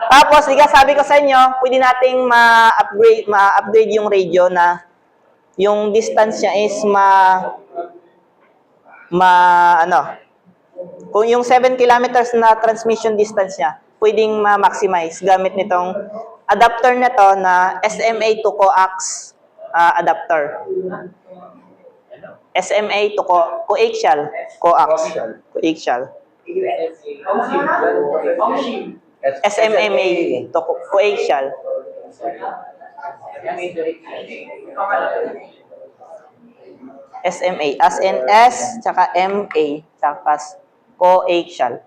Tapos, sabi ko sa inyo, pwede nating ma-upgrade yung radio na yung distance niya is kung yung 7 kilometers na transmission distance niya, pwedeng ma-maximize gamit nitong adapter na to na SMA to coax adapter. SMA to coaxial. SMA to coaxial. SMA, as in S, tsaka MA, tsaka coaxial.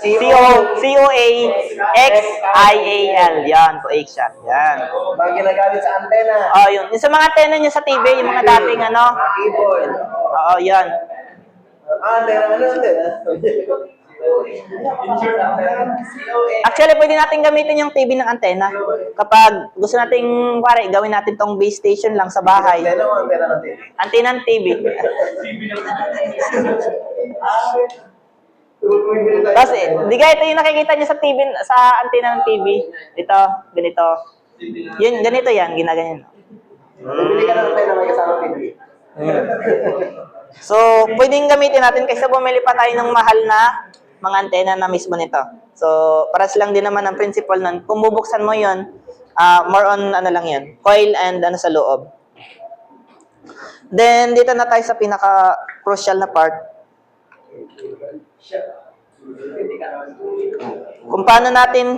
C-O-A-X-I-A-L. Yan, coaxial. Yan. Mga ginagamit sa antena. Oh, yun. Yung sa mga antena nyo sa TV, yung mga dating Keyboard. Oo, yan. Antena. Actually, pwede natin gamitin yung TV ng antena. Kapag gusto nating, gawin natin tong base station lang sa bahay. Antena o antena ng TV? Antena ng TV. Tapos, ito yung nakikita niyo sa TV, sa antena ng TV. Ito, ganito. Yun, ganito yan, ginaganyan. Bumili ka ng antena may kasama TV. So, pwedeng gamitin natin kaysa bumili pa tayo ng mahal na mga antena na mismo nito. So, paras lang din naman ang principle nun. Kung bubuksan mo yun, more on lang yun, coil and sa loob. Then, dito na tayo sa pinaka-crucial na part. Kung paano natin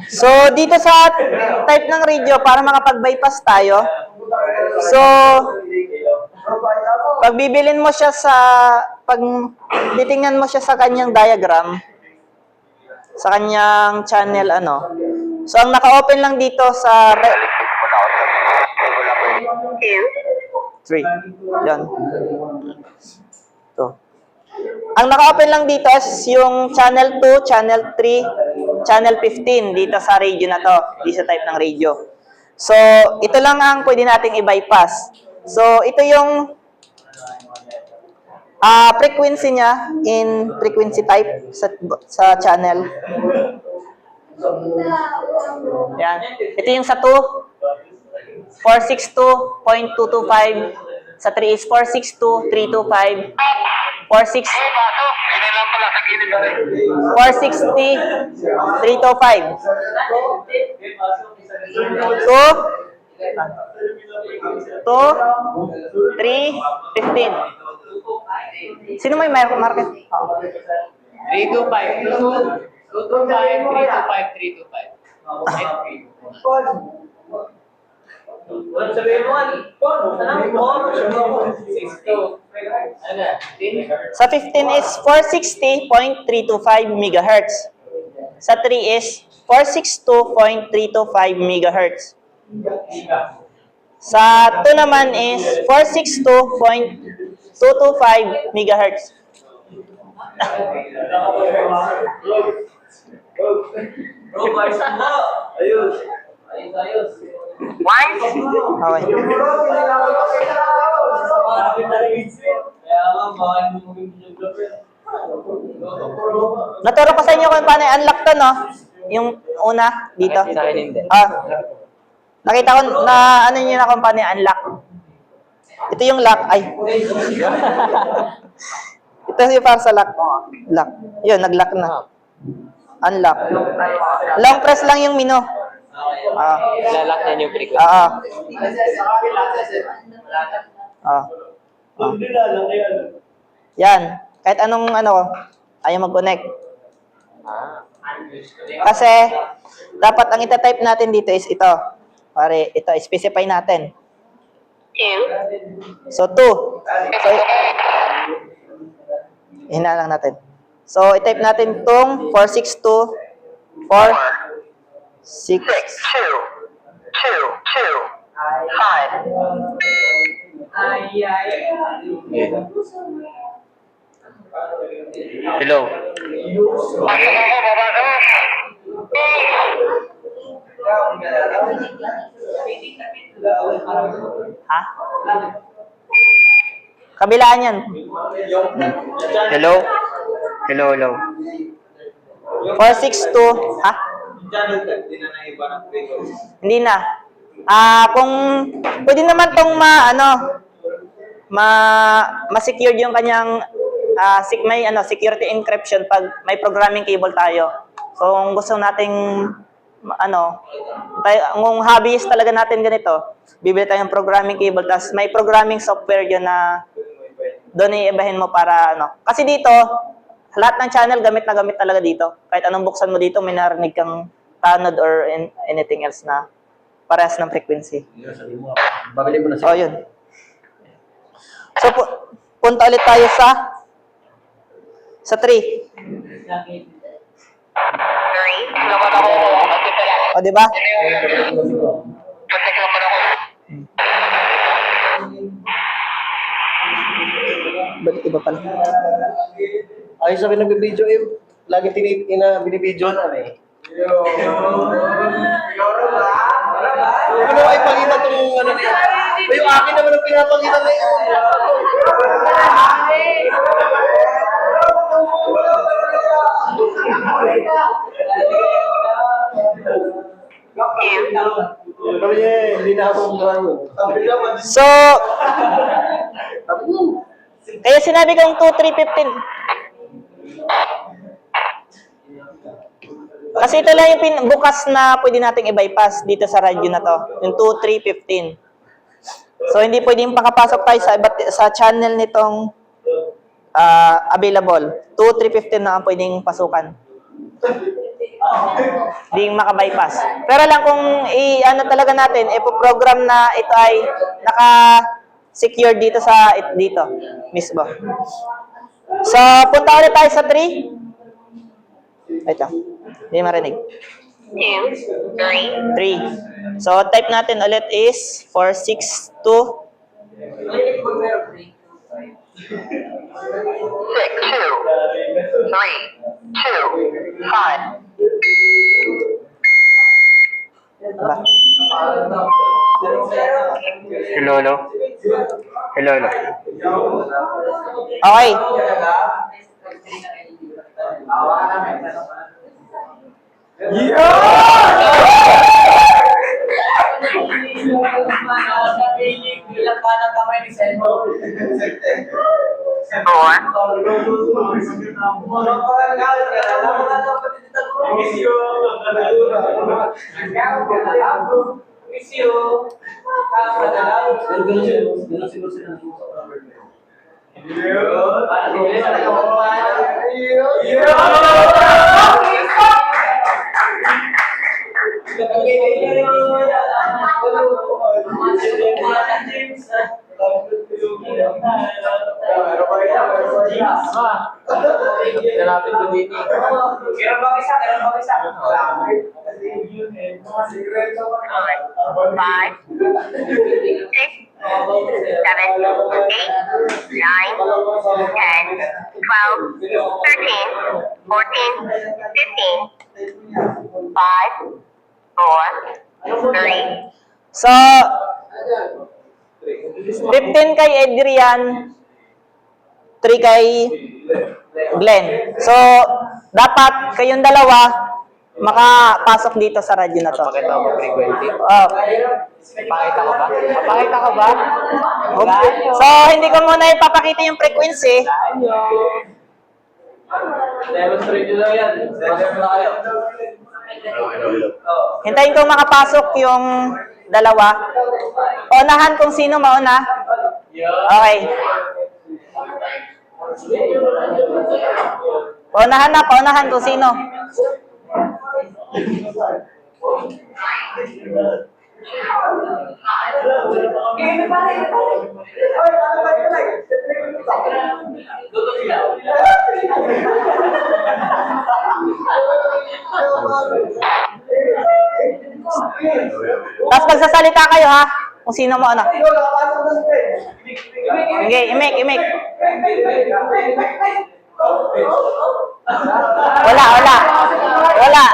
So, dito sa type ng radio, para makapag-bypass tayo, so, pag bibilin mo siya pag titingnan mo siya sa kanyang diagram, sa kanyang channel, so, ang naka-open lang dito sa 3. Yan. Ito. Ang naka-open lang dito is yung channel 2, channel 3, channel 15 dito sa radio na to, dito sa type ng radio. So, ito lang ang pwede nating i-bypass. So, ito yung frequency niya in frequency type sa channel. Yan. Ito yung sa 2, 462.225. Sa 3 is 462.325. 460.325. 3.15. Sino may market? 325. 225, 325. Sa 15 is 460.325 MHz. Sa 3 is 462.325 MHz. Sa 2 naman is 462.225 MHz. Okay. Naturo ko sa inyo kung paano i-unlock to, no? Yung una, dito. Nakita ko na nyo na kung paano i-unlock. Ito yung lock. Ay. Ito yung para sa lock. Lock. Yun, nag-lock na. Unlock. Long press lang yung menu. Lalak na yung frequency. Oh. Yan. Kahit anong ayaw mag-connect. Kasi, dapat ang itatype natin dito is ito. Pare, ito, specify natin. So, 2. So, hina lang natin. So, i-type natin itong 462, 4, 6, 5. Hello. Ha? Kabilaan yan. Hello. Hello, hello. 462, ha? Hindi na. Kung pwede naman tong ma-secured yung kanyang may security encryption pag may programming cable tayo. So kung gusto nating kung hobbyist talaga natin ganito, bibili tayo ng programming cable tapos may programming software yun na doon iibahin mo para Kasi dito, lahat ng channel gamit na gamit talaga dito. Kahit anong buksan mo dito, may narinig kang tanod or anything else na parehas ng frequency. Babili mo na Oh, yun. So, punta ulit tayo sa 3. O, di ba? Ba't iba pala? Ay, sabi nagbibideo lagi binibideo na Ano ay pakita tong niya? Yung akin naman ang pinapakita na yun. Sabi niya, hindi na ako So, kaya sinabi kong 2315. Kasi ito lang yung bukas na pwede nating i-bypass dito sa radyo na to. Yung 2315. So, hindi pwedeng pakapasok tayo sa channel nitong available. 2315 na ang pwedeng pasukan. Hindi maka-bypass. Pero lang kung talaga natin, ipo-program na ito ay naka-secure dito dito mismo. So, punta ulit tayo sa 3. Wait lang. Hindi marinig. 3. So, type natin ulit is 462. 6, 2, 3, 2, 5. Diba? Hello, hello. Hello, hello. Okay. Five, 6, 7, 8, 9, 10, 12, 13, 14, 15, 5, 4, 3. So, 15 kay Adrian, 3 kay Glenn. So, dapat kayong dalawa makapasok dito sa radyo na to. Pakita mo frequency. Pakita ko ba? Papakita ko ba? So, hindi ko muna ipapakita yung frequency. Demonstrate nyo lang yan. Pasok na kayo. Hintayin ko makapasok yung dalawa. Unahan kung sino mauna. Okay. Paunahan kung sino. Tapos magsasalita kayo ha, kung sino mo ano. Okay, imik. Wala. Wala.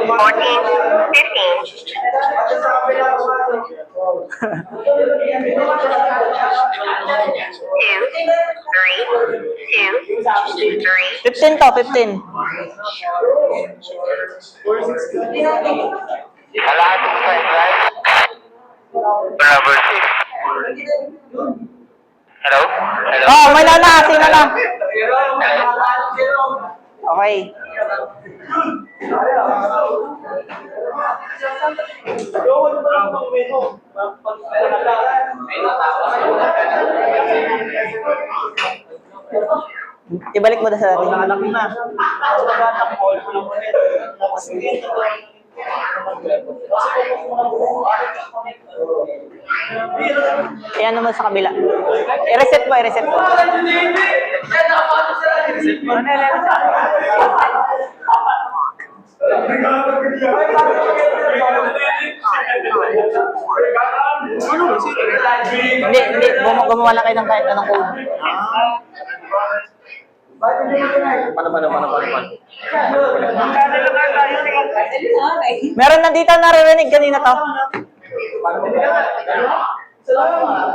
Fourteen, 15. Two, three. 15 to, 15. Number 6. Hello? Oh, may na. Sino na? Okay. Ibalik mo na sa atin. Ayan naman sa kabila. I-reset mo. Hindi. Gumawa lang kayo ng kahit anong code. Meron na dito naririnig kanina to.